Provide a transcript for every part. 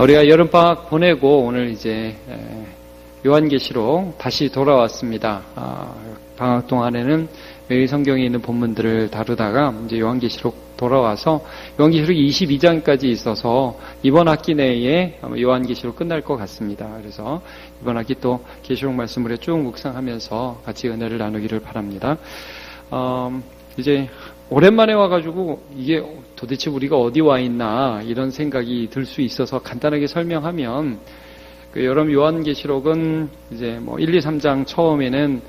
우리가 여름방학 보내고 오늘 이제 요한계시록 다시 돌아왔습니다. 방학 동안에는 매일 성경에 있는 본문들을 다루다가 이제 요한계시록 돌아와서 요한계시록 22장까지 있어서 이번 학기 내에 요한계시록 끝날 것 같습니다. 그래서 이번 학기 또 계시록 말씀을 쭉 묵상하면서 같이 은혜를 나누기를 바랍니다. 이제 오랜만에 와가지고 이게 도대체 우리가 어디 와 있나 이런 생각이 들 수 있어서 간단하게 설명하면 여러분 요한계시록은 이제 1, 2, 3장 처음에는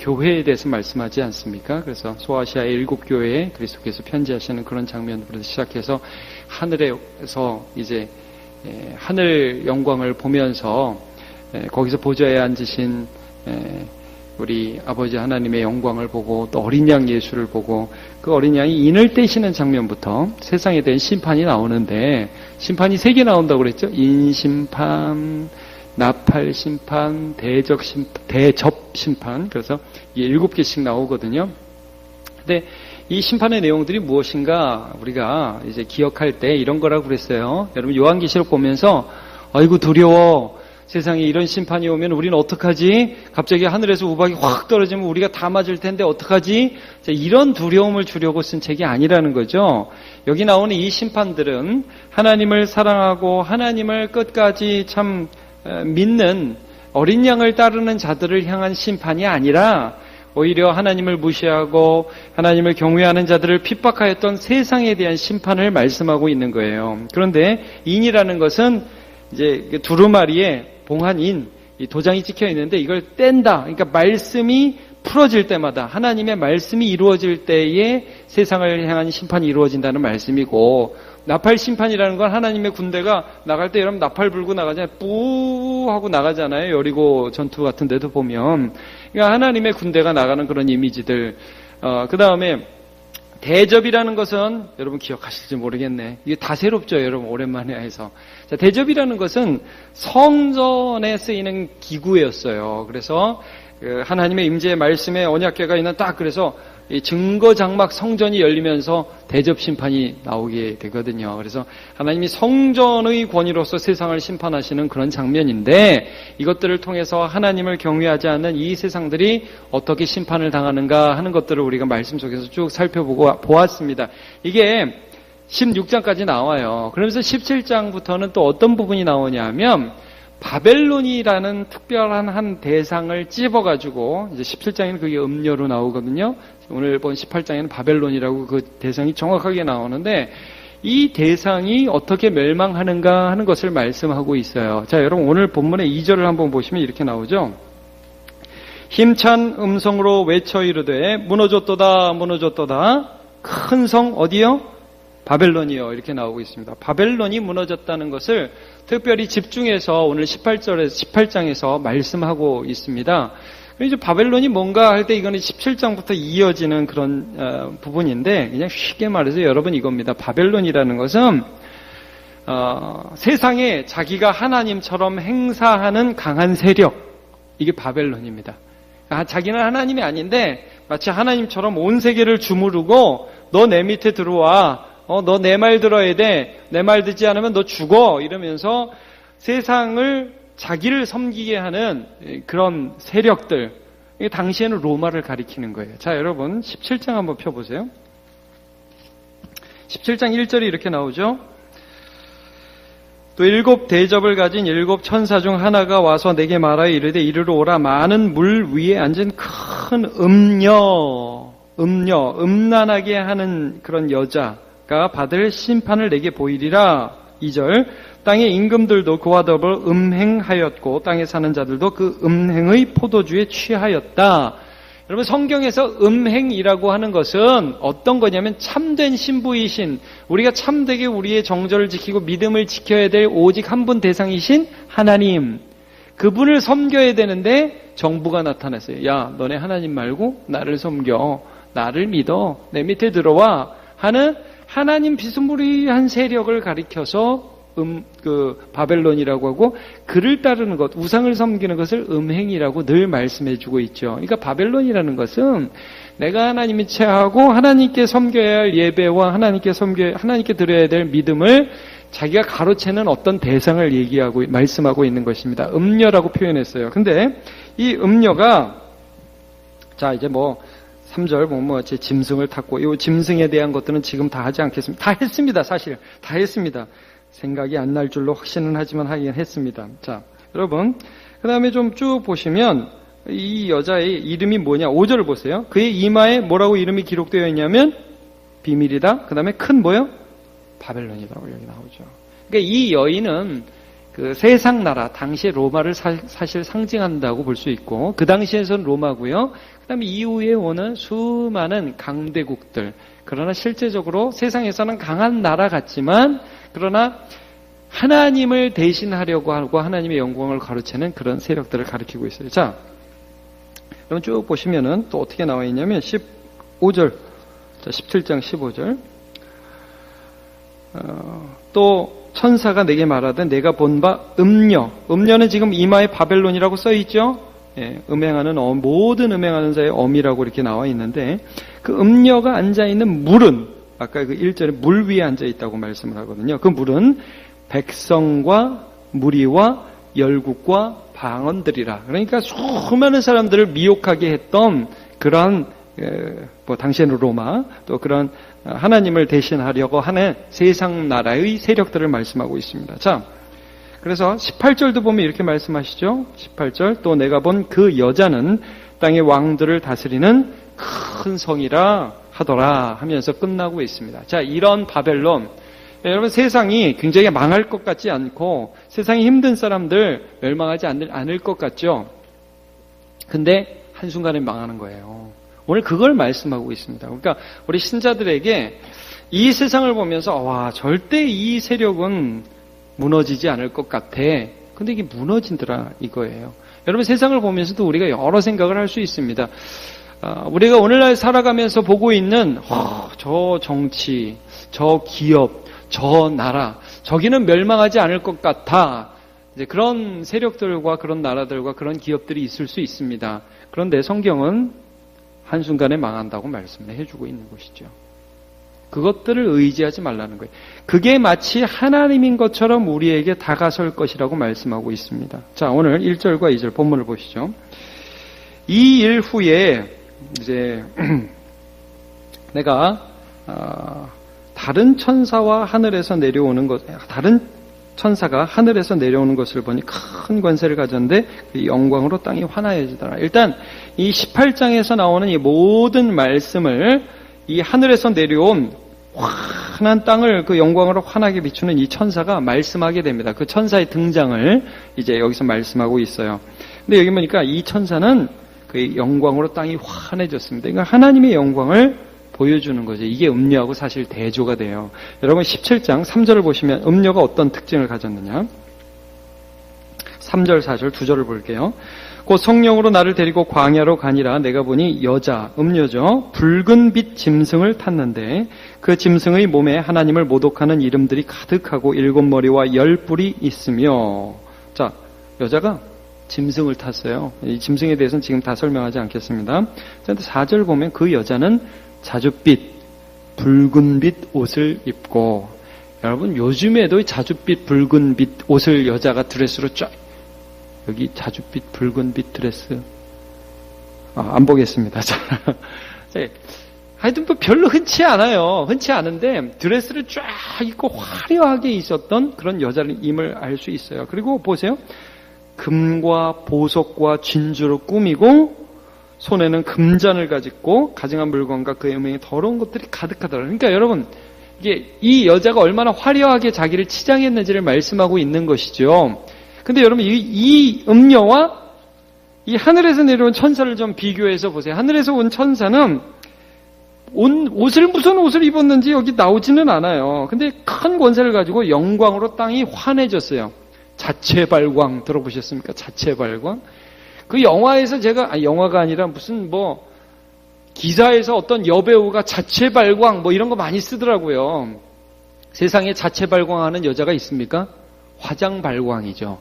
교회에 대해서 말씀하지 않습니까? 그래서 소아시아의 7교회에 그리스도께서 편지하시는 그런 장면부터 시작해서 하늘에서 이제 하늘 영광을 보면서 거기서 보좌에 앉으신 우리 아버지 하나님의 영광을 보고 또 어린 양 예수를 보고 그 어린 양이 인을 떼시는 장면부터 세상에 대한 심판이 나오는데 심판이 3개 나온다고 그랬죠? 인심판, 나팔심판, 대접심판. 그래서 이게 7개씩 나오거든요. 근데 이 심판의 내용들이 무엇인가 우리가 이제 기억할 때 이런 거라고 그랬어요. 여러분 요한계시록 보면서 아이고 두려워. 세상에 이런 심판이 오면 우리는 어떡하지? 갑자기 하늘에서 우박이 확 떨어지면 우리가 다 맞을 텐데 어떡하지? 이런 두려움을 주려고 쓴 책이 아니라는 거죠. 여기 나오는 이 심판들은 하나님을 사랑하고 하나님을 끝까지 참 믿는 어린 양을 따르는 자들을 향한 심판이 아니라 오히려 하나님을 무시하고 하나님을 경외하는 자들을 핍박하였던 세상에 대한 심판을 말씀하고 있는 거예요. 그런데 인이라는 것은 이제 두루마리에 봉한인, 이 도장이 찍혀 있는데 이걸 뗀다. 그러니까 말씀이 풀어질 때마다 하나님의 말씀이 이루어질 때에 세상을 향한 심판이 이루어진다는 말씀이고 나팔 심판이라는 건 하나님의 군대가 나갈 때 여러분 나팔 불고 나가잖아요. 뿌 하고 나가잖아요. 여리고 전투 같은 데도 보면. 그러니까 하나님의 군대가 나가는 그런 이미지들. 그 다음에 대접이라는 것은 여러분 기억하실지 모르겠네. 이게 다 새롭죠, 여러분 오랜만에 해서. 자, 대접이라는 것은 성전에 쓰이는 기구였어요. 그래서 하나님의 임재의 말씀에 언약궤가 있는 딱 그래서 이 증거 장막 성전이 열리면서 대접 심판이 나오게 되거든요. 그래서 하나님이 성전의 권위로서 세상을 심판하시는 그런 장면인데 이것들을 통해서 하나님을 경외하지 않는 이 세상들이 어떻게 심판을 당하는가 하는 것들을 우리가 말씀 속에서 쭉 살펴보고 보았습니다. 이게 16장까지 나와요. 그러면서 17장부터는 또 어떤 부분이 나오냐 하면 바벨론이라는 특별한 한 대상을 찝어가지고 이제 17장에는 그게 음료로 나오거든요. 오늘 본 18장에는 바벨론이라고 그 대상이 정확하게 나오는데 이 대상이 어떻게 멸망하는가 하는 것을 말씀하고 있어요. 자, 여러분 오늘 본문의 2절을 한번 보시면 이렇게 나오죠. 힘찬 음성으로 외쳐 이르되 무너졌도다 무너졌도다 큰 성 어디요? 바벨론이요. 이렇게 나오고 있습니다. 바벨론이 무너졌다는 것을 특별히 집중해서 오늘 18장에서 말씀하고 있습니다. 이제 바벨론이 뭔가 할 때 이거는 17장부터 이어지는 그런 부분인데 그냥 쉽게 말해서 여러분 이겁니다. 바벨론이라는 것은 세상에 자기가 하나님처럼 행사하는 강한 세력, 이게 바벨론입니다. 자기는 하나님이 아닌데 마치 하나님처럼 온 세계를 주무르고 너 내 밑에 들어와, 너 내 말 들어야 돼, 내 말 듣지 않으면 너 죽어 이러면서 세상을 자기를 섬기게 하는 그런 세력들, 이게 당시에는 로마를 가리키는 거예요. 자, 여러분 17장 한번 펴보세요. 17장 1절이 이렇게 나오죠. 또 7 대접을 가진 7 천사 중 하나가 와서 내게 말하여 이르되 이리로 오라. 많은 물 위에 앉은 큰 음란하게 하는 그런 여자가 받을 심판을 내게 보이리라. 2절 땅의 임금들도 그와 더불어 음행하였고 땅에 사는 자들도 그 음행의 포도주에 취하였다. 여러분 성경에서 음행이라고 하는 것은 어떤 거냐면 참된 신부이신, 우리가 참되게 우리의 정절을 지키고 믿음을 지켜야 될 오직 한 분 대상이신 하나님, 그분을 섬겨야 되는데 정부가 나타났어요. 야, 너네 하나님 말고 나를 섬겨, 나를 믿어, 내 밑에 들어와 하는 하나님 비스무리한 세력을 가리켜서 바벨론이라고 하고 그를 따르는 것, 우상을 섬기는 것을 음행이라고 늘 말씀해주고 있죠. 그러니까 바벨론이라는 것은 내가 하나님이 체하고 하나님께 섬겨야 할 예배와 하나님께 드려야 될 믿음을 자기가 가로채는 어떤 대상을 말씀하고 있는 것입니다. 음녀라고 표현했어요. 근데 이 음녀가, 자, 이제 3절, 제 짐승을 탔고, 이 짐승에 대한 것들은 지금 다 하지 않겠습니다. 다 했습니다, 사실. 다 했습니다. 생각이 안 날 줄로 확신은 하지만 하긴 했습니다. 자, 여러분. 그 다음에 좀 쭉 보시면, 이 여자의 이름이 뭐냐? 5절을 보세요. 그의 이마에 뭐라고 이름이 기록되어 있냐면, 비밀이다. 그 다음에 큰 뭐요? 바벨론이라고 여기 나오죠. 그러니까 이 여인은 그 세상 나라, 당시의 로마를 사실 상징한다고 볼 수 있고, 그 당시에서는 로마고요. 그 다음에 이후에 오는 수많은 강대국들, 그러나 실제적으로 세상에서는 강한 나라 같지만, 그러나 하나님을 대신하려고 하고 하나님의 영광을 가로채는 그런 세력들을 가리키고 있어요. 자, 그럼 쭉 보시면은 또 어떻게 나와 있냐면 15절, 자, 17장 15절. 또 천사가 내게 말하되 내가 본 바 음녀. 음녀는 지금 이마에 바벨론이라고 써 있죠. 예, 음행하는 모든 음행하는 자의 엄이라고 이렇게 나와 있는데, 그 음녀가 앉아 있는 물은 아까 그 1절에 물 위에 앉아 있다고 말씀을 하거든요. 그 물은 백성과 무리와 열국과 방언들이라. 그러니까 수많은 사람들을 미혹하게 했던 그러한 당시에는 로마, 또 그런 하나님을 대신하려고 하는 세상 나라의 세력들을 말씀하고 있습니다. 자, 그래서 18절도 보면 이렇게 말씀하시죠. 18절, 또 내가 본 그 여자는 땅의 왕들을 다스리는 큰 성이라 하더라 하면서 끝나고 있습니다. 자, 이런 바벨론, 여러분 세상이 굉장히 망할 것 같지 않고 세상이 힘든 사람들 멸망하지 않을 것 같죠. 근데 한순간에 망하는 거예요. 오늘 그걸 말씀하고 있습니다. 그러니까 우리 신자들에게 이 세상을 보면서 와, 절대 이 세력은 무너지지 않을 것 같아. 근데 이게 무너진더라 이거예요. 여러분 세상을 보면서도 우리가 여러 생각을 할 수 있습니다. 우리가 오늘날 살아가면서 보고 있는 저 정치, 저 기업, 저 나라, 저기는 멸망하지 않을 것 같아. 이제 그런 세력들과 그런 나라들과 그런 기업들이 있을 수 있습니다. 그런데 성경은 한순간에 망한다고 말씀을 해주고 있는 것이죠. 그것들을 의지하지 말라는 거예요. 그게 마치 하나님인 것처럼 우리에게 다가설 것이라고 말씀하고 있습니다. 자, 오늘 1절과 2절 본문을 보시죠. 이 일 후에 이제 내가 다른 천사와 하늘에서 내려오는 것, 다른 천사가 하늘에서 내려오는 것을 보니 큰 권세를 가졌는데 그 영광으로 땅이 환하여지더라. 일단 이 18장에서 나오는 이 모든 말씀을 이 하늘에서 내려온 환한 땅을 그 영광으로 환하게 비추는 이 천사가 말씀하게 됩니다. 그 천사의 등장을 이제 여기서 말씀하고 있어요. 근데 여기 보니까 이 천사는 그 영광으로 땅이 환해졌습니다. 그러니까 하나님의 영광을 보여주는 거죠. 이게 음녀하고 사실 대조가 돼요. 여러분 17장 3절을 보시면 음녀가 어떤 특징을 가졌느냐. 3절 4절 두 절을 볼게요. 곧 성령으로 나를 데리고 광야로 가니라. 내가 보니 여자, 음녀죠. 붉은 빛 짐승을 탔는데 그 짐승의 몸에 하나님을 모독하는 이름들이 가득하고 7머리와 10뿔이 있으며. 자, 여자가 짐승을 탔어요. 이 짐승에 대해서는 지금 다 설명하지 않겠습니다. 그런데 4절 보면 그 여자는 자줏빛, 붉은빛 옷을 입고, 여러분 요즘에도 자줏빛, 붉은빛 옷을 여자가 드레스로 쫙, 여기 자줏빛, 붉은빛 드레스 안 보겠습니다. 자, 하여튼 뭐 별로 흔치 않아요. 흔치 않은데 드레스를 쫙 입고 화려하게 있었던 그런 여자임을 알 수 있어요. 그리고 보세요. 금과 보석과 진주로 꾸미고 손에는 금잔을 가지고 가증한 물건과 그의 음행에 더러운 것들이 가득하더라. 그러니까 여러분, 이게 이 여자가 얼마나 화려하게 자기를 치장했는지를 말씀하고 있는 것이죠. 근데 여러분, 이 음녀와 이 하늘에서 내려온 천사를 좀 비교해서 보세요. 하늘에서 온 천사는 무슨 옷을 입었는지 여기 나오지는 않아요. 근데 큰 권세를 가지고 영광으로 땅이 환해졌어요. 자체발광 들어보셨습니까? 자체발광. 그 영화에서 영화가 아니라 무슨 기사에서 어떤 여배우가 자체발광 이런 거 많이 쓰더라고요. 세상에 자체발광하는 여자가 있습니까? 화장발광이죠.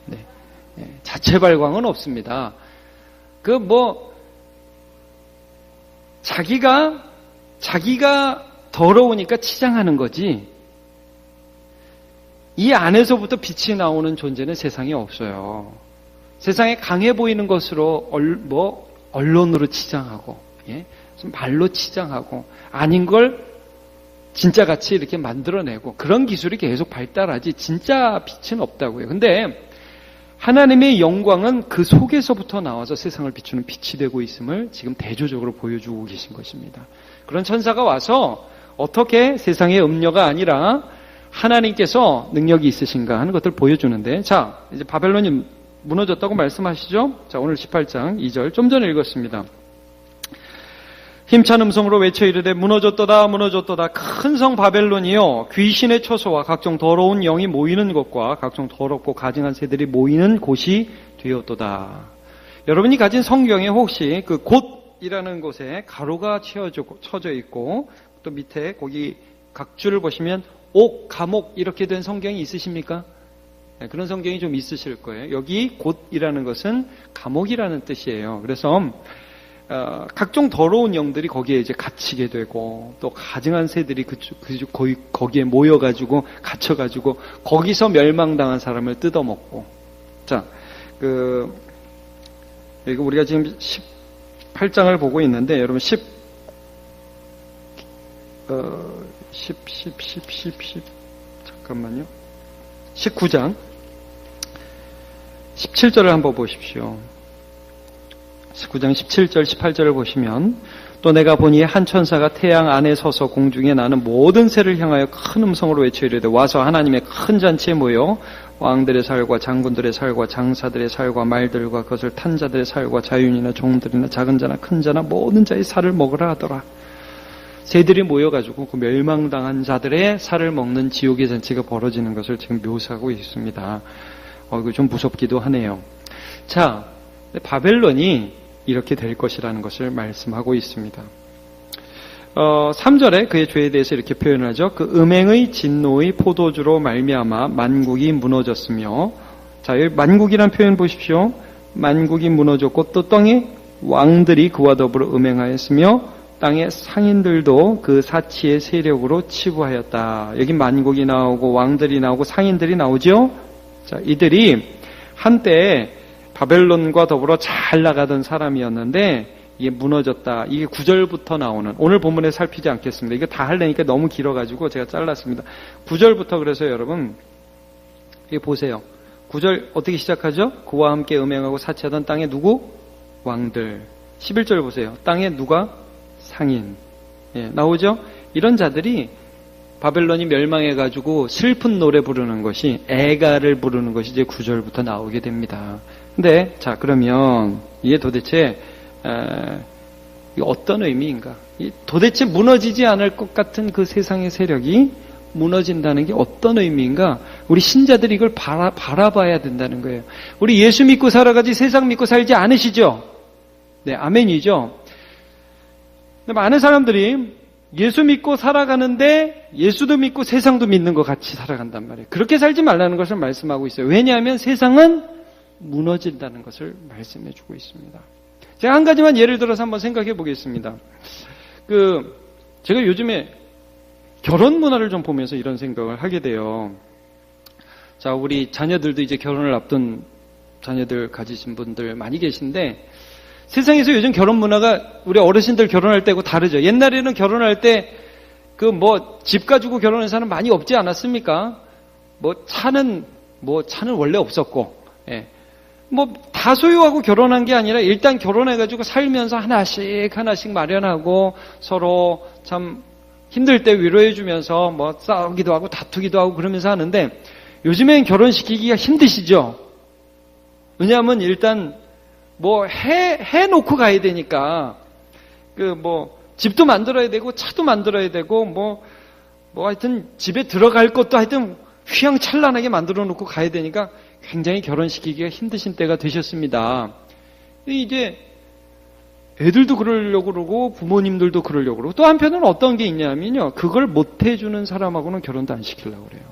네. 자체발광은 없습니다. 자기가 더러우니까 치장하는 거지. 이 안에서부터 빛이 나오는 존재는 세상에 없어요. 세상에 강해 보이는 것으로 언론으로 치장하고, 예? 좀 말로 치장하고, 아닌 걸 진짜 같이 이렇게 만들어내고, 그런 기술이 계속 발달하지 진짜 빛은 없다고요. 근데 하나님의 영광은 그 속에서부터 나와서 세상을 비추는 빛이 되고 있음을 지금 대조적으로 보여주고 계신 것입니다. 그런 천사가 와서 어떻게 세상의 음료가 아니라 하나님께서 능력이 있으신가 하는 것들을 보여주는데, 자, 이제 바벨론이 무너졌다고 말씀하시죠? 자, 오늘 18장 2절 좀 전에 읽었습니다. 힘찬 음성으로 외쳐 이르되 무너졌도다 무너졌도다 큰 성 바벨론이요 귀신의 처소와 각종 더러운 영이 모이는 곳과 각종 더럽고 가증한 새들이 모이는 곳이 되었도다. 여러분이 가진 성경에 혹시 그 곳이라는 곳에 가로가 쳐져 있고 또 밑에 거기 각 줄을 보시면 옥, 감옥 이렇게 된 성경이 있으십니까? 네, 그런 성경이 좀 있으실 거예요. 여기 곳이라는 것은 감옥이라는 뜻이에요. 그래서 각종 더러운 영들이 거기에 이제 갇히게 되고 또 가증한 새들이 거기에 모여가지고 갇혀가지고 거기서 멸망당한 사람을 뜯어먹고. 자, 이거 우리가 지금 18장을 보고 있는데 여러분 잠깐만요. 19장 17절을 한번 보십시오. 19장 17절 18절을 보시면 또 내가 보니 한 천사가 태양 안에 서서 공중에 나는 모든 새를 향하여 큰 음성으로 외쳐 이르되 와서 하나님의 큰 잔치에 모여 왕들의 살과 장군들의 살과 장사들의 살과 말들과 그것을 탄 자들의 살과 자윤이나 종들이나 작은 자나 큰 자나 모든 자의 살을 먹으라 하더라. 새들이 모여가지고 그 멸망당한 자들의 살을 먹는 지옥의 잔치가 벌어지는 것을 지금 묘사하고 있습니다. 이거 좀 무섭기도 하네요. 자, 바벨론이 이렇게 될 것이라는 것을 말씀하고 있습니다. 3절에 그의 죄에 대해서 이렇게 표현하죠. 그 음행의 진노의 포도주로 말미암아 만국이 무너졌으며, 자, 여기 만국이라는 표현 보십시오. 만국이 무너졌고 또 땅의 왕들이 그와 더불어 음행하였으며 땅의 상인들도 그 사치의 세력으로 치부하였다. 여기 만국이 나오고 왕들이 나오고 상인들이 나오죠. 자, 이들이 한때 바벨론과 더불어 잘 나가던 사람이었는데 이게 무너졌다. 이게 9절부터 나오는, 오늘 본문에 살피지 않겠습니다. 이거 다 하려니까 너무 길어가지고 제가 잘랐습니다. 9절부터 그래서 여러분 이거 보세요. 9절 어떻게 시작하죠? 그와 함께 음행하고 사치하던 땅에 누구? 왕들. 11절 보세요. 땅에 누가? 상인. 예, 나오죠? 이런 자들이 바벨론이 멸망해가지고 슬픈 노래 부르는 것이, 애가를 부르는 것이 이제 9절부터 나오게 됩니다. 근데 자, 그러면 이게 도대체 어떤 의미인가? 도대체 무너지지 않을 것 같은 그 세상의 세력이 무너진다는 게 어떤 의미인가? 우리 신자들이 이걸 바라봐야 된다는 거예요. 우리 예수 믿고 살아가지 세상 믿고 살지 않으시죠? 네, 아멘이죠. 근데 많은 사람들이 예수 믿고 살아가는데 예수도 믿고 세상도 믿는 것 같이 살아간단 말이에요. 그렇게 살지 말라는 것을 말씀하고 있어요. 왜냐하면 세상은 무너진다는 것을 말씀해 주고 있습니다. 제가 한 가지만 예를 들어서 한번 생각해 보겠습니다. 제가 요즘에 결혼 문화를 좀 보면서 이런 생각을 하게 돼요. 자, 우리 자녀들도 이제 결혼을 앞둔 자녀들 가지신 분들 많이 계신데, 세상에서 요즘 결혼 문화가 우리 어르신들 결혼할 때하고 다르죠. 옛날에는 결혼할 때 집 가지고 결혼한 사람 많이 없지 않았습니까? 차는 원래 없었고, 예. 다 소유하고 결혼한 게 아니라 일단 결혼해가지고 살면서 하나씩 마련하고 서로 참 힘들 때 위로해주면서 싸우기도 하고 다투기도 하고 그러면서 하는데, 요즘엔 결혼시키기가 힘드시죠? 왜냐하면 일단 해놓고 가야 되니까, 집도 만들어야 되고, 차도 만들어야 되고, 하여튼, 집에 들어갈 것도 하여튼, 휘황찬란하게 만들어 놓고 가야 되니까, 굉장히 결혼시키기가 힘드신 때가 되셨습니다. 이제, 애들도 그러려고 그러고, 부모님들도 그러려고 그러고, 또 한편으로는 어떤 게 있냐면요, 그걸 못 해주는 사람하고는 결혼도 안 시키려고 그래요.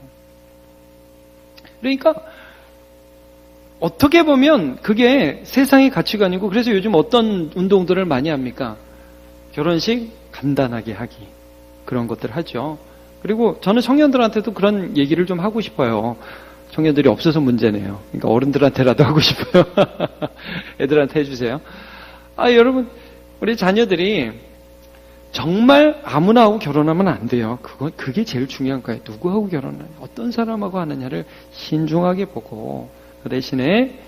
그러니까, 어떻게 보면 그게 세상의 가치관이고, 그래서 요즘 어떤 운동들을 많이 합니까? 결혼식 간단하게 하기, 그런 것들 하죠. 그리고 저는 청년들한테도 그런 얘기를 좀 하고 싶어요. 청년들이 없어서 문제네요. 그러니까 어른들한테라도 하고 싶어요. 애들한테 해주세요. 여러분, 우리 자녀들이 정말 아무나 하고 결혼하면 안 돼요. 그게 제일 중요한 거예요. 누구하고 결혼하냐, 어떤 사람하고 하느냐를 신중하게 보고, 그 대신에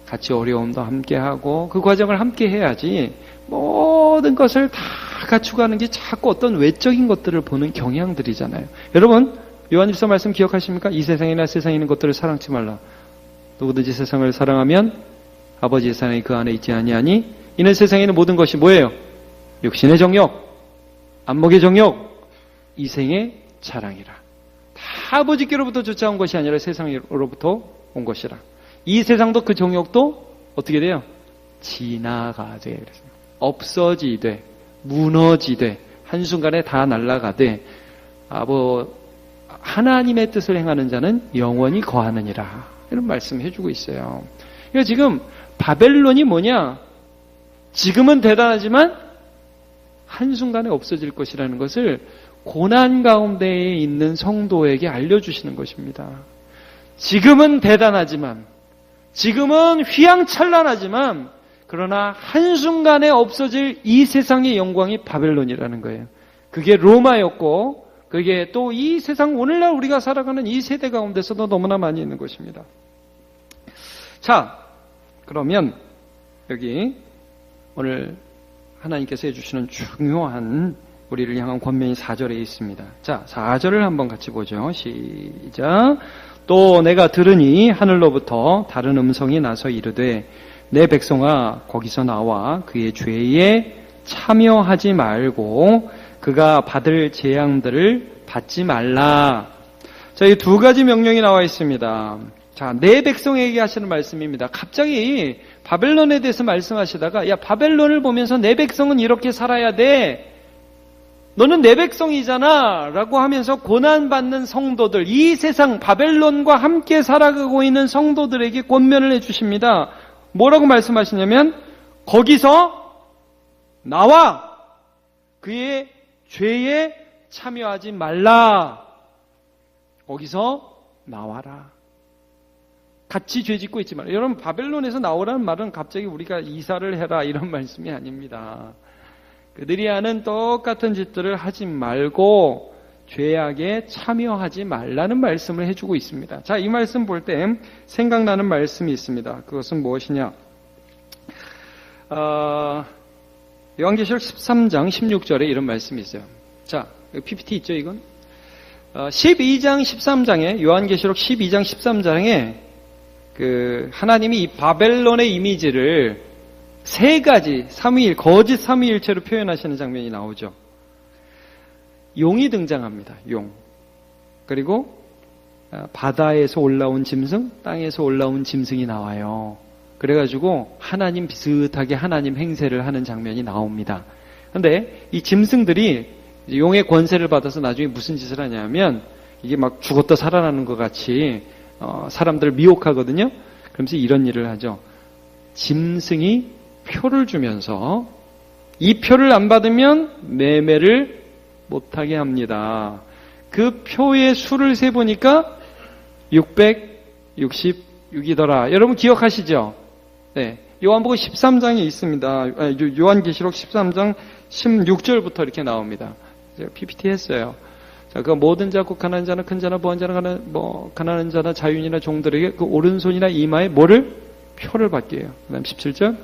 같이 어려움도 함께 하고, 그 과정을 함께 해야지, 모든 것을 다 갖추고 하는 게 자꾸 어떤 외적인 것들을 보는 경향들이잖아요. 여러분, 요한일서 말씀 기억하십니까? 이 세상이나 세상에 있는 것들을 사랑치 말라. 누구든지 세상을 사랑하면 아버지의 사랑이 그 안에 있지 아니하니 이는 세상에 있는 모든 것이 뭐예요? 육신의 정욕, 안목의 정욕, 이생의 자랑이라. 다 아버지께로부터 쫓아온 것이 아니라 세상으로부터 온 것이라. 이 세상도 그 정욕도 어떻게 돼요? 지나가되, 없어지되, 무너지되, 한순간에 다 날아가되, 하나님의 뜻을 행하는 자는 영원히 거하느니라. 이런 말씀 해주고 있어요. 그러니까 지금 바벨론이 뭐냐? 지금은 대단하지만 한순간에 없어질 것이라는 것을 고난 가운데에 있는 성도에게 알려주시는 것입니다. 지금은 대단하지만, 지금은 휘황찬란하지만, 그러나 한순간에 없어질 이 세상의 영광이 바벨론이라는 거예요. 그게 로마였고, 그게 또 이 세상, 오늘날 우리가 살아가는 이 세대 가운데서도 너무나 많이 있는 것입니다. 자, 그러면 여기 오늘 하나님께서 해주시는 중요한 우리를 향한 권면이 4절에 있습니다. 자, 4절을 한번 같이 보죠. 시작. 또 내가 들으니 하늘로부터 다른 음성이 나서 이르되 내 백성아 거기서 나와 그의 죄에 참여하지 말고 그가 받을 재앙들을 받지 말라. 자, 이 두 가지 명령이 나와 있습니다. 자, 내 백성에게 하시는 말씀입니다. 갑자기 바벨론에 대해서 말씀하시다가, 야, 바벨론을 보면서 내 백성은 이렇게 살아야 돼. 너는 내 백성이잖아. 라고 하면서 고난받는 성도들, 이 세상 바벨론과 함께 살아가고 있는 성도들에게 권면을 해주십니다. 뭐라고 말씀하시냐면, 거기서 나와 그의 죄에 참여하지 말라. 거기서 나와라. 같이 죄 짓고 있지 말라. 여러분, 바벨론에서 나오라는 말은 갑자기 우리가 이사를 해라 이런 말씀이 아닙니다. 그들이 하는 똑같은 짓들을 하지 말고 죄악에 참여하지 말라는 말씀을 해주고 있습니다. 자, 이 말씀 볼 때 생각나는 말씀이 있습니다. 그것은 무엇이냐? 요한계시록 13장 16절에 이런 말씀이 있어요. 자, PPT 있죠, 이건? 12장 13장에, 요한계시록 12장 13장에 하나님이 이 바벨론의 이미지를 세 가지 거짓 삼위일체로 표현하시는 장면이 나오죠. 용이 등장합니다. 용. 그리고 바다에서 올라온 짐승, 땅에서 올라온 짐승이 나와요. 그래가지고 하나님 비슷하게 하나님 행세를 하는 장면이 나옵니다. 그런데 이 짐승들이 용의 권세를 받아서 나중에 무슨 짓을 하냐면 이게 막 죽었다 살아나는 것 같이 사람들을 미혹하거든요. 그러면서 이런 일을 하죠. 짐승이 표를 주면서 이 표를 안 받으면 매매를 못하게 합니다. 그 표의 수를 세보니까 666이더라. 여러분 기억하시죠? 네, 요한복음 13장에 있습니다. 요한계시록 13장 16절부터 이렇게 나옵니다. 제가 PPT 했어요. 자, 그 모든 자, 곧 가난한 자나 큰 자나 부한 자나 가난한 자나 자유인이나 종들에게 그 오른손이나 이마에 뭐를? 표를 받게 해요. 그 다음 17절.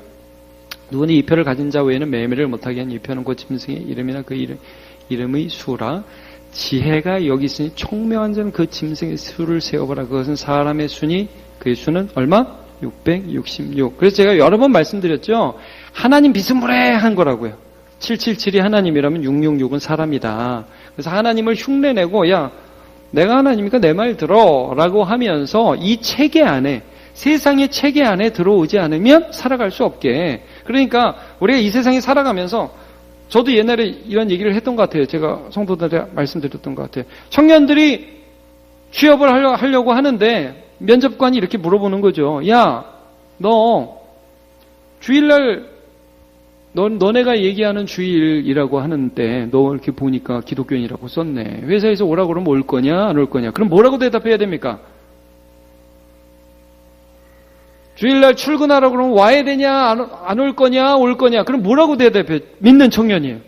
누구니 이 표를 가진 자 외에는 매매를 못하게 한 이 표는 곧 짐승의 이름이나 그 이름의 수라. 지혜가 여기 있으니 총명한 자는 그 짐승의 수를 세어보라. 그것은 사람의 수니 그의 수는 얼마? 666. 그래서 제가 여러 번 말씀드렸죠. 하나님 비스무리한 거라고요. 777이 하나님이라면 666은 사람이다. 그래서 하나님을 흉내내고 야 내가 하나님이니까 내 말 들어 라고 하면서 이 체계 안에 세상의 체계 안에 들어오지 않으면 살아갈 수 없게. 그러니까 우리가 이 세상에 살아가면서 저도 옛날에 이런 얘기를 했던 것 같아요. 제가 성도들한테 말씀드렸던 것 같아요. 청년들이 취업을 하려고 하는데 면접관이 이렇게 물어보는 거죠. 야, 너 주일날 너네가 얘기하는 주일이라고 하는데 너 이렇게 보니까 기독교인이라고 썼네. 회사에서 오라고 그러면 올 거냐 안 올 거냐. 그럼 뭐라고 대답해야 됩니까? 주일날 출근하라고 그러면 와야 되냐 안 올 거냐 올 거냐. 그럼 뭐라고 대답해? 믿는 청년이에요.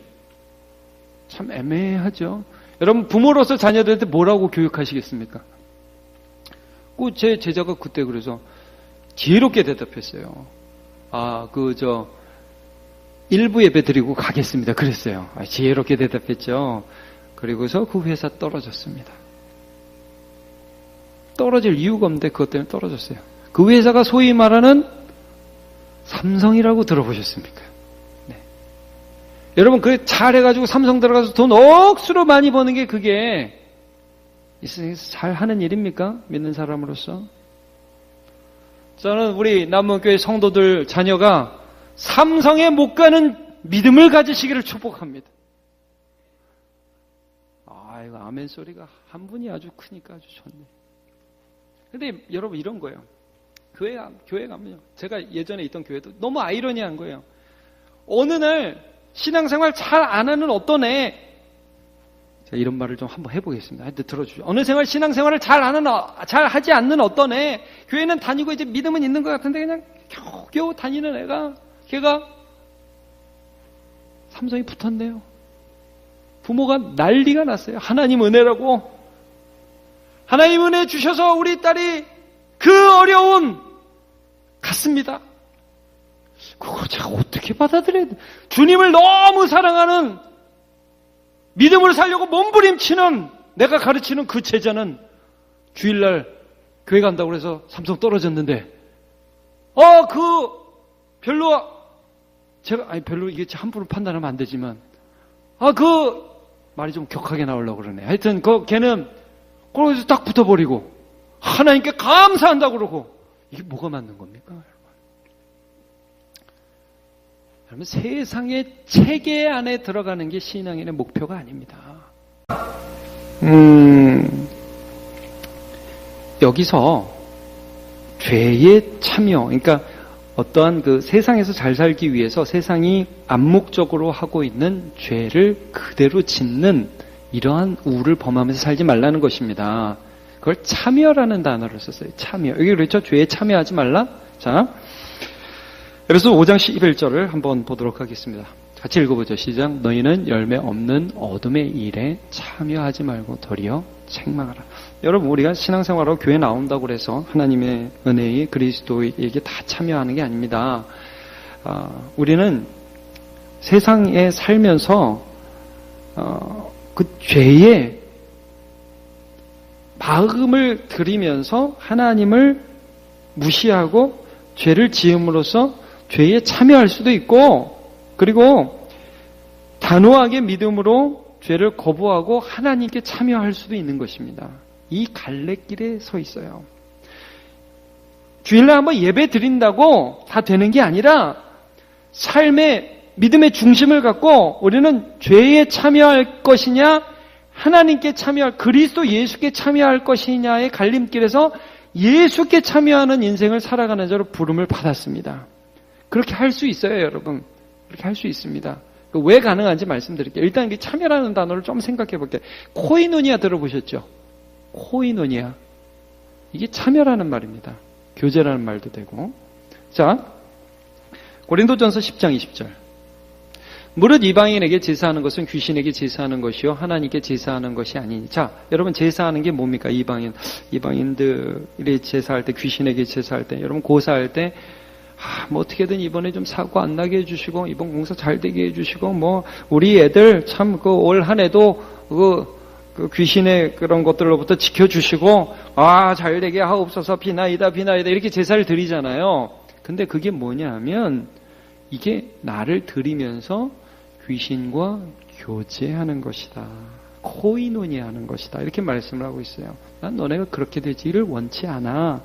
참 애매하죠. 여러분 부모로서 자녀들한테 뭐라고 교육하시겠습니까? 꼭 제 제자가 그때 그래서 지혜롭게 대답했어요. 일부 예배 드리고 가겠습니다. 그랬어요. 지혜롭게 대답했죠. 그리고서 그 회사 떨어졌습니다. 떨어질 이유가 없는데 그것 때문에 떨어졌어요. 그 회사가 소위 말하는 삼성이라고 들어보셨습니까? 네. 여러분, 잘해가지고 삼성 들어가서 돈 억수로 많이 버는 게 그게 이 세상에서 잘 하는 일입니까? 믿는 사람으로서. 저는 우리 남문교회 성도들 자녀가 삼성에 못 가는 믿음을 가지시기를 축복합니다. 이거 아멘 소리가 한 분이 아주 크니까 아주 좋네. 근데 여러분 이런 거예요. 교회 가면요. 제가 예전에 있던 교회도 너무 아이러니한 거예요. 어느 날 신앙생활 잘 안 하는 어떤 애, 제가 이런 말을 좀 한번 해보겠습니다. 하여튼 들어주죠. 어느 신앙생활을 잘 하지 않는 어떤 애, 교회는 다니고 이제 믿음은 있는 것 같은데 그냥 겨우 다니는 걔가 삼성이 붙었네요. 부모가 난리가 났어요. 하나님 은혜라고. 하나님 은혜 주셔서 우리 딸이 그 어려운 갔습니다. 그걸 제가 어떻게 받아들여야 돼? 주님을 너무 사랑하는 믿음을 살려고 몸부림치는 내가 가르치는 그 제자는 주일날 교회 간다고 해서 삼성 떨어졌는데 별로 이게 함부로 판단하면 안 되지만 말이 좀 격하게 나오려고 그러네. 하여튼 걔는 거기서 딱 붙어버리고 하나님께 감사한다고 그러고 이게 뭐가 맞는 겁니까? 여러분 세상의 체계 안에 들어가는 게 신앙인의 목표가 아닙니다. 여기서 죄의 참여, 그러니까 어떠한 그 세상에서 잘 살기 위해서 세상이 암묵적으로 하고 있는 죄를 그대로 짓는 이러한 우를 범하면서 살지 말라는 것입니다. 그걸 참여라는 단어를 썼어요. 참여. 여기 그렇죠? 죄에 참여하지 말라. 자, 그래서 5장 11절을 한번 보도록 하겠습니다. 같이 읽어보죠. 시작. 너희는 열매 없는 어둠의 일에 참여하지 말고 도리어 책망하라. 여러분 우리가 신앙생활하고 교회 나온다고 해서 하나님의 은혜의 그리스도에게 다 참여하는 게 아닙니다. 우리는 세상에 살면서 그 죄의 마음을 들이면서 하나님을 무시하고 죄를 지음으로써 죄에 참여할 수도 있고, 그리고 단호하게 믿음으로 죄를 거부하고 하나님께 참여할 수도 있는 것입니다. 이 갈래길에 서 있어요. 주일날 한번 예배 드린다고 다 되는 게 아니라 삶의 믿음의 중심을 갖고 우리는 죄에 참여할 것이냐 하나님께 참여할 그리스도 예수께 참여할 것이냐의 갈림길에서 예수께 참여하는 인생을 살아가는 자로 부름을 받았습니다. 그렇게 할 수 있어요, 여러분. 그렇게 할 수 있습니다. 왜 가능한지 말씀드릴게요. 일단 참여라는 단어를 좀 생각해 볼게요. 코이노니아 들어보셨죠? 코이노니아. 이게 참여라는 말입니다. 교제라는 말도 되고. 자, 고린도전서 10장 20절. 무릇 이방인에게 제사하는 것은 귀신에게 제사하는 것이요 하나님께 제사하는 것이 아니니. 자, 여러분 제사하는 게 뭡니까? 이방인들이 제사할 때, 귀신에게 제사할 때, 여러분 고사할 때 어떻게든 이번에 좀 사고 안 나게 해주시고, 이번 공사 잘 되게 해주시고, 우리 애들 참 올 한 해도 그 귀신의 그런 것들로부터 지켜주시고, 잘 되게 하옵소서, 비나이다, 이렇게 제사를 드리잖아요. 근데 그게 뭐냐 하면, 이게 나를 드리면서 귀신과 교제하는 것이다. 코이노니 하는 것이다. 이렇게 말씀을 하고 있어요. 난 너네가 그렇게 되지를 원치 않아.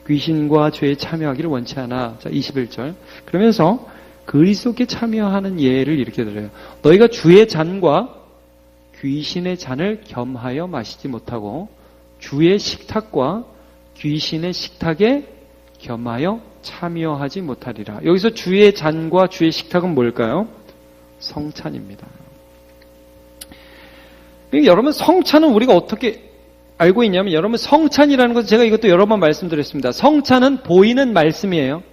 귀신과 죄에 참여하기를 원치 않아. 자, 21절. 그러면서 그리스도께 참여하는 예를 이렇게 들어요. 너희가 주의 잔과 귀신의 잔을 겸하여 마시지 못하고 주의 식탁과 귀신의 식탁에 겸하여 참여하지 못하리라. 여기서 주의 잔과 주의 식탁은 뭘까요? 성찬입니다. 여러분, 성찬은 우리가 어떻게 알고 있냐면, 여러분, 성찬이라는 것은 제가 이것도 여러 번 말씀드렸습니다. 성찬은 보이는 말씀이에요.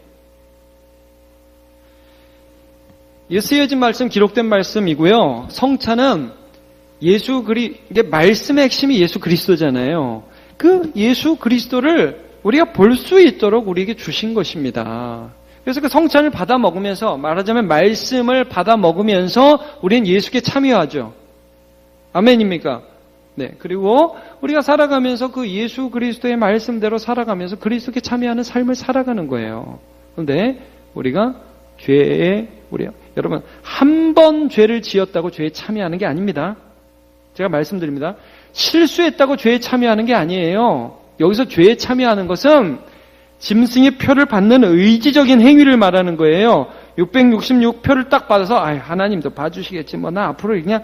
이 쓰여진 말씀, 기록된 말씀이고요. 성찬은 이게 말씀의 핵심이 예수 그리스도잖아요. 그 예수 그리스도를 우리가 볼 수 있도록 우리에게 주신 것입니다. 그래서 그 성찬을 받아 먹으면서, 말하자면 말씀을 받아 먹으면서 우리는 예수께 참여하죠. 아멘입니까? 네. 그리고 우리가 살아가면서 그 예수 그리스도의 말씀대로 살아가면서 그리스도께 참여하는 삶을 살아가는 거예요. 그런데 우리가 여러분, 한 번 죄를 지었다고 죄에 참여하는 게 아닙니다. 제가 말씀드립니다. 실수했다고 죄에 참여하는 게 아니에요. 여기서 죄에 참여하는 것은 짐승의 표를 받는 의지적인 행위를 말하는 거예요. 666표를 딱 받아서 하나님도 봐주시겠지. 나 앞으로 그냥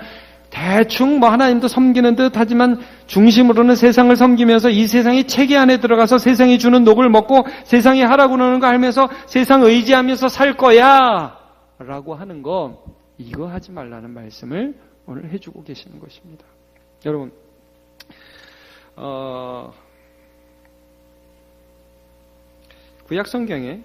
대충 하나님도 섬기는 듯 하지만 중심으로는 세상을 섬기면서 이 세상의 체계 안에 들어가서 세상이 주는 녹을 먹고 세상이 하라고 그러는 거 알면서 세상 의지하면서 살 거야 라고 하는 거, 이거 하지 말라는 말씀을 오늘 해주고 계시는 것입니다. 여러분, 구약 성경에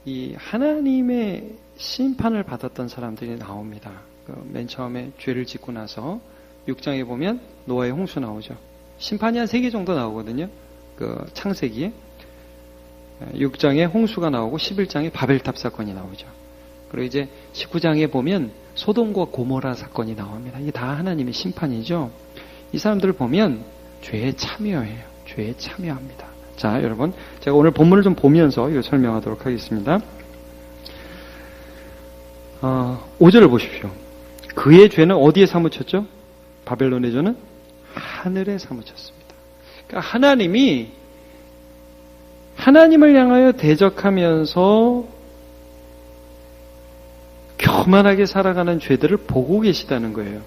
이 하나님의 심판을 받았던 사람들이 나옵니다. 맨 처음에 죄를 짓고 나서 6장에 보면 노아의 홍수 나오죠. 심판이 한 3개 정도 나오거든요. 창세기에 6장에 홍수가 나오고 11장에 바벨탑 사건이 나오죠. 그리고 이제 19장에 보면 소돔과 고모라 사건이 나옵니다. 이게 다 하나님의 심판이죠. 이 사람들을 보면 죄에 참여해요. 죄에 참여합니다. 자, 여러분, 제가 오늘 본문을 좀 보면서 이거 설명하도록 하겠습니다. 5절을 보십시오. 그의 죄는 어디에 사무쳤죠? 바벨론의 죄는 하늘에 사무쳤습니다. 그러니까 하나님을 향하여 대적하면서 교만하게 살아가는 죄들을 보고 계시다는 거예요.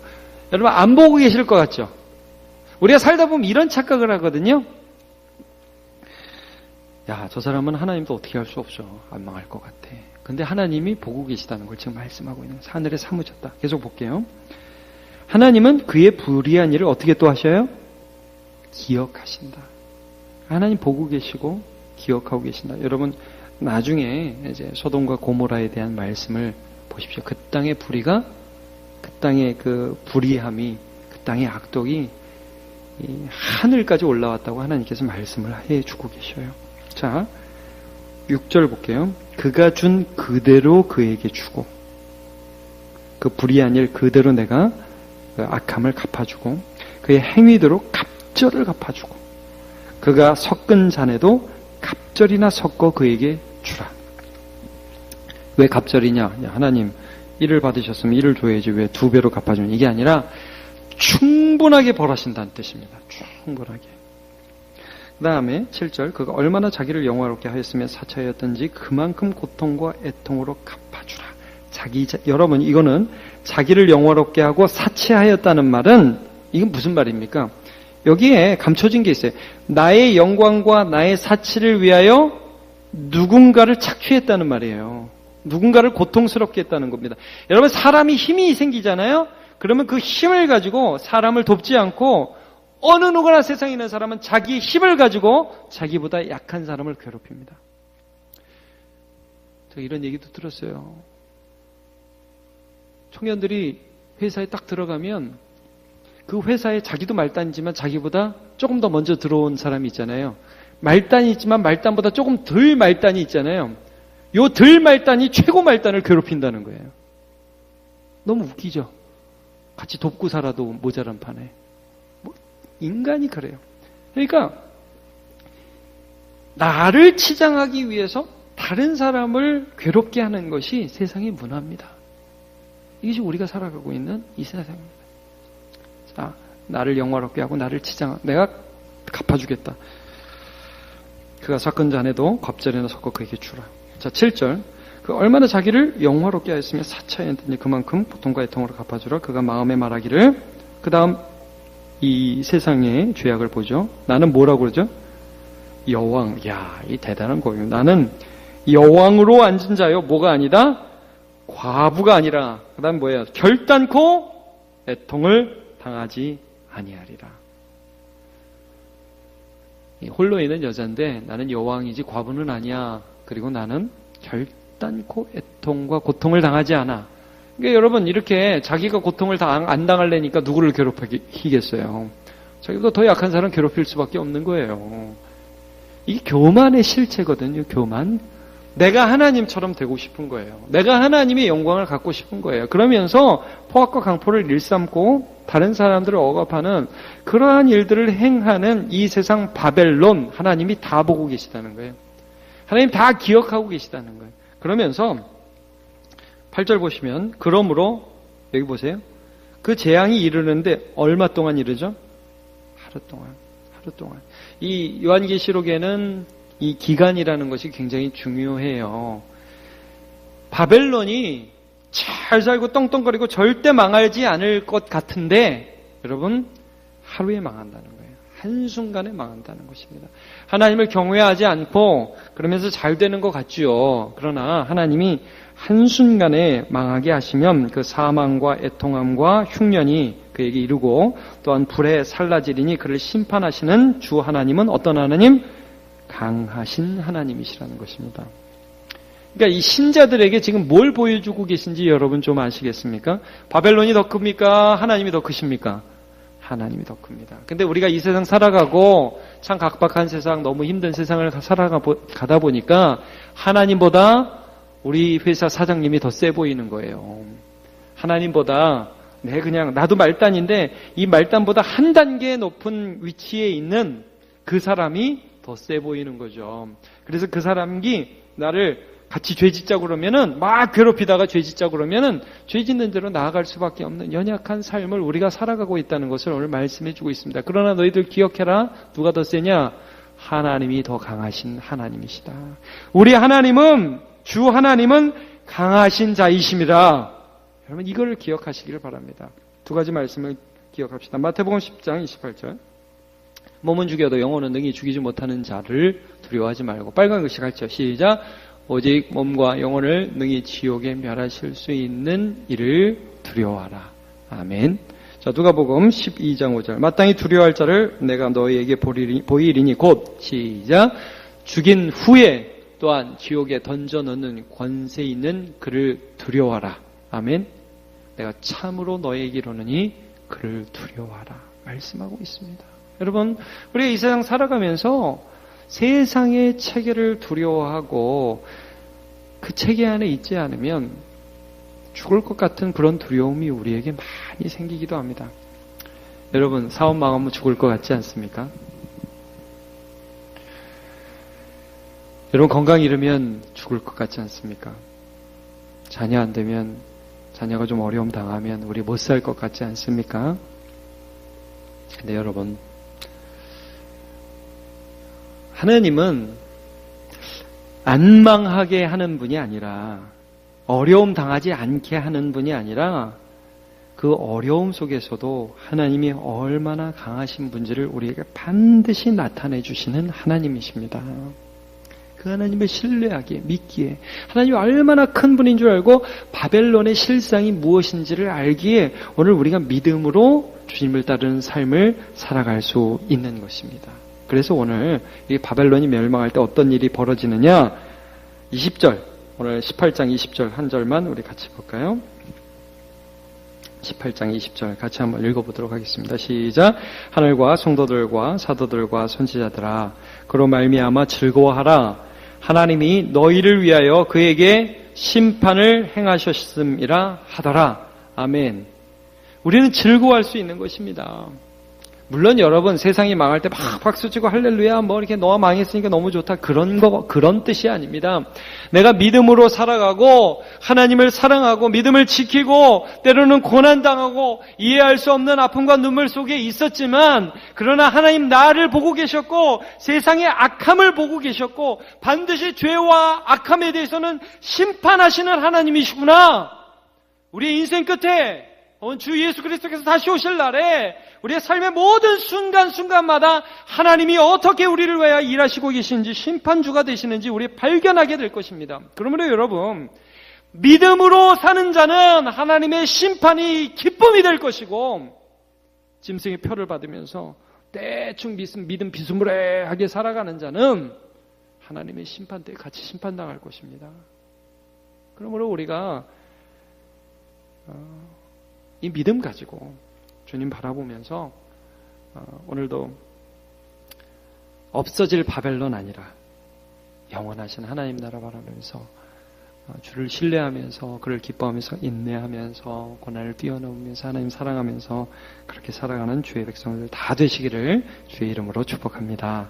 여러분, 안 보고 계실 것 같죠? 우리가 살다 보면 이런 착각을 하거든요. 야, 저 사람은 하나님도 어떻게 할 수 없어. 안 망할 것 같아. 근데 하나님이 보고 계시다는 걸 지금 말씀하고 있는 거예요. 하늘에 사무쳤다. 계속 볼게요. 하나님은 그의 불의한 일을 어떻게 또 하셔요? 기억하신다. 하나님 보고 계시고 기억하고 계신다. 여러분, 나중에 이제 소돔과 고모라에 대한 말씀을 보십시오. 그 땅의 불의가, 그 땅의 그 불의함이, 그 땅의 악독이 이 하늘까지 올라왔다고 하나님께서 말씀을 해주고 계셔요. 자, 6절 볼게요. 그가 준 그대로 그에게 주고, 그 불의한 일 그대로 내가 그 악함을 갚아주고, 그의 행위대로 갑절을 갚아주고, 그가 섞은 잔에도 갑절이나 섞어 그에게 주라. 왜 갑절이냐? 하나님, 일을 받으셨으면 일을 줘야지 왜 2배로 갚아주는, 이게 아니라 충분하게 벌하신다는 뜻입니다. 충분하게. 그 다음에 7절, 그가 얼마나 자기를 영화롭게 하였으며 사차였던지 그만큼 고통과 애통으로 갚아주라. 여러분, 이거는 자기를 영화롭게 하고 사치하였다는 말은, 이건 무슨 말입니까? 여기에 감춰진 게 있어요. 나의 영광과 나의 사치를 위하여 누군가를 착취했다는 말이에요. 누군가를 고통스럽게 했다는 겁니다. 여러분, 사람이 힘이 생기잖아요? 그러면 그 힘을 가지고 사람을 돕지 않고 어느 누구나 세상에 있는 사람은 자기의 힘을 가지고 자기보다 약한 사람을 괴롭힙니다. 제가 이런 얘기도 들었어요. 청년들이 회사에 딱 들어가면 그 회사에 자기도 말단이지만 자기보다 조금 더 먼저 들어온 사람이 있잖아요. 말단이 있지만 말단보다 조금 덜 말단이 있잖아요. 요 덜 말단이 최고 말단을 괴롭힌다는 거예요. 너무 웃기죠? 같이 돕고 살아도 모자란 판에. 인간이 그래요. 그러니까 나를 치장하기 위해서 다른 사람을 괴롭게 하는 것이 세상의 문화입니다. 이것이 우리가 살아가고 있는 이 세상입니다. 자, 나를 영화롭게 하고 나를 내가 갚아주겠다. 그가 섞은 잔에도 갑절이나 섞어 그에게 주라. 자, 7절. 그 얼마나 자기를 영화롭게 하였으며 사차였더니 그만큼 고통과 애통으로 갚아주라. 그가 마음에 말하기를, 그 다음 이 세상의 죄악을 보죠. 나는 뭐라고 그러죠? 여왕. 야, 이 대단한 거예요. 나는 여왕으로 앉은 자요. 뭐가 아니다? 과부가 아니라. 그 다음 뭐예요? 결단코 애통을 당하지 아니하리라. 홀로 있는 여자인데 나는 여왕이지 과부는 아니야. 그리고 나는 결단코 애통과 고통을 당하지 않아. 그러니까 여러분 이렇게 자기가 고통을 안 당하려니까 누구를 괴롭히겠어요. 자기보다 더 약한 사람 괴롭힐 수밖에 없는 거예요. 이게 교만의 실체거든요. 교만. 내가 하나님처럼 되고 싶은 거예요. 내가 하나님의 영광을 갖고 싶은 거예요. 그러면서 포악과 강포를 일삼고 다른 사람들을 억압하는 그러한 일들을 행하는 이 세상 바벨론, 하나님이 다 보고 계시다는 거예요. 하나님 다 기억하고 계시다는 거예요. 그러면서 8절 보시면 그러므로 여기 보세요. 그 재앙이 이르는데 얼마 동안 이르죠? 하루 동안. 이 요한계시록에는 이 기간이라는 것이 굉장히 중요해요. 바벨론이 잘 살고 떵떵거리고 절대 망하지 않을 것 같은데 여러분 하루에 망한다는 거예요. 한순간에 망한다는 것입니다. 하나님을 경외하지 않고 그러면서 잘 되는 것 같죠. 그러나 하나님이 한순간에 망하게 하시면 그 사망과 애통함과 흉년이 그에게 이르고 또한 불에 살라지리니 그를 심판하시는 주 하나님은 어떤 하나님? 강하신 하나님이시라는 것입니다. 그러니까 이 신자들에게 지금 뭘 보여주고 계신지 여러분 좀 아시겠습니까? 바벨론이 더 큽니까? 하나님이 더 크십니까? 하나님이 더 큽니다. 근데 우리가 이 세상 살아가고 참 각박한 세상, 너무 힘든 세상을 살아가다 보니까 하나님보다 우리 회사 사장님이 더 세 보이는 거예요. 하나님보다 그냥 나도 말단인데 이 말단보다 한 단계 높은 위치에 있는 그 사람이 더 세 보이는 거죠. 그래서 그 사람이 나를 같이 죄 짓자 그러면은 막 괴롭히다가 죄 짓자 그러면은 죄 짓는 대로 나아갈 수밖에 없는 연약한 삶을 우리가 살아가고 있다는 것을 오늘 말씀해 주고 있습니다. 그러나 너희들 기억해라. 누가 더 세냐? 하나님이 더 강하신 하나님이시다. 우리 하나님은 주 하나님은 강하신 자이심이라. 여러분 이걸 기억하시기를 바랍니다. 두 가지 말씀을 기억합시다. 마태복음 10장 28절. 몸은 죽여도 영혼은 능히 죽이지 못하는 자를 두려워하지 말고. 빨간 글씨 같죠. 시작. 오직 몸과 영혼을 능히 지옥에 멸하실 수 있는 이를 두려워하라. 아멘. 자, 누가복음 12장 5절. 마땅히 두려워할 자를 내가 너희에게 보이리니 곧 시작. 죽인 후에 또한 지옥에 던져넣는 권세 있는 그를 두려워하라. 아멘. 내가 참으로 너희에게 이르노니 그를 두려워하라. 말씀하고 있습니다. 여러분, 우리가 이 세상 살아가면서 세상의 체계를 두려워하고 그 체계 안에 있지 않으면 죽을 것 같은 그런 두려움이 우리에게 많이 생기기도 합니다. 여러분, 사업 망하면 죽을 것 같지 않습니까? 여러분, 건강 잃으면 죽을 것 같지 않습니까? 자녀 안 되면, 자녀가 좀 어려움 당하면 우리 못 살 것 같지 않습니까? 근데 여러분, 하나님은 안 망하게 하는 분이 아니라, 어려움 당하지 않게 하는 분이 아니라, 그 어려움 속에서도 하나님이 얼마나 강하신 분지를 우리에게 반드시 나타내 주시는 하나님이십니다. 그 하나님을 신뢰하기에, 믿기에, 하나님이 얼마나 큰 분인 줄 알고 바벨론의 실상이 무엇인지를 알기에 오늘 우리가 믿음으로 주님을 따르는 삶을 살아갈 수 있는 것입니다. 그래서 오늘 이 바벨론이 멸망할 때 어떤 일이 벌어지느냐? 20절, 오늘 18장 20절 한 절만 우리 같이 볼까요? 18장 20절 같이 한번 읽어보도록 하겠습니다. 시작. 하늘과 성도들과 사도들과 선지자들아, 그로 말미암아 즐거워하라. 하나님이 너희를 위하여 그에게 심판을 행하셨음이라 하더라. 아멘. 우리는 즐거워할 수 있는 것입니다. 물론 여러분 세상이 망할 때 막 박수치고 할렐루야 뭐 이렇게 너가 망했으니까 너무 좋다 그런 뜻이 아닙니다. 내가 믿음으로 살아가고 하나님을 사랑하고 믿음을 지키고 때로는 고난당하고 이해할 수 없는 아픔과 눈물 속에 있었지만 그러나 하나님 나를 보고 계셨고 세상의 악함을 보고 계셨고 반드시 죄와 악함에 대해서는 심판하시는 하나님이시구나. 우리의 인생 끝에 주 예수 그리스도께서 다시 오실 날에 우리의 삶의 모든 순간순간마다 하나님이 어떻게 우리를 위하여 일하시고 계시는지, 심판주가 되시는지 우리 발견하게 될 것입니다. 그러므로 여러분, 믿음으로 사는 자는 하나님의 심판이 기쁨이 될 것이고, 짐승의 표를 받으면서 대충 믿음 비스무리하게 살아가는 자는 하나님의 심판 때 같이 심판당할 것입니다. 그러므로 우리가 이 믿음 가지고 주님 바라보면서 오늘도 없어질 바벨론 아니라 영원하신 하나님 나라 바라보면서 주를 신뢰하면서 그를 기뻐하면서 인내하면서 고난을 뛰어넘으면서 하나님 사랑하면서 그렇게 살아가는 주의 백성들 다 되시기를 주의 이름으로 축복합니다.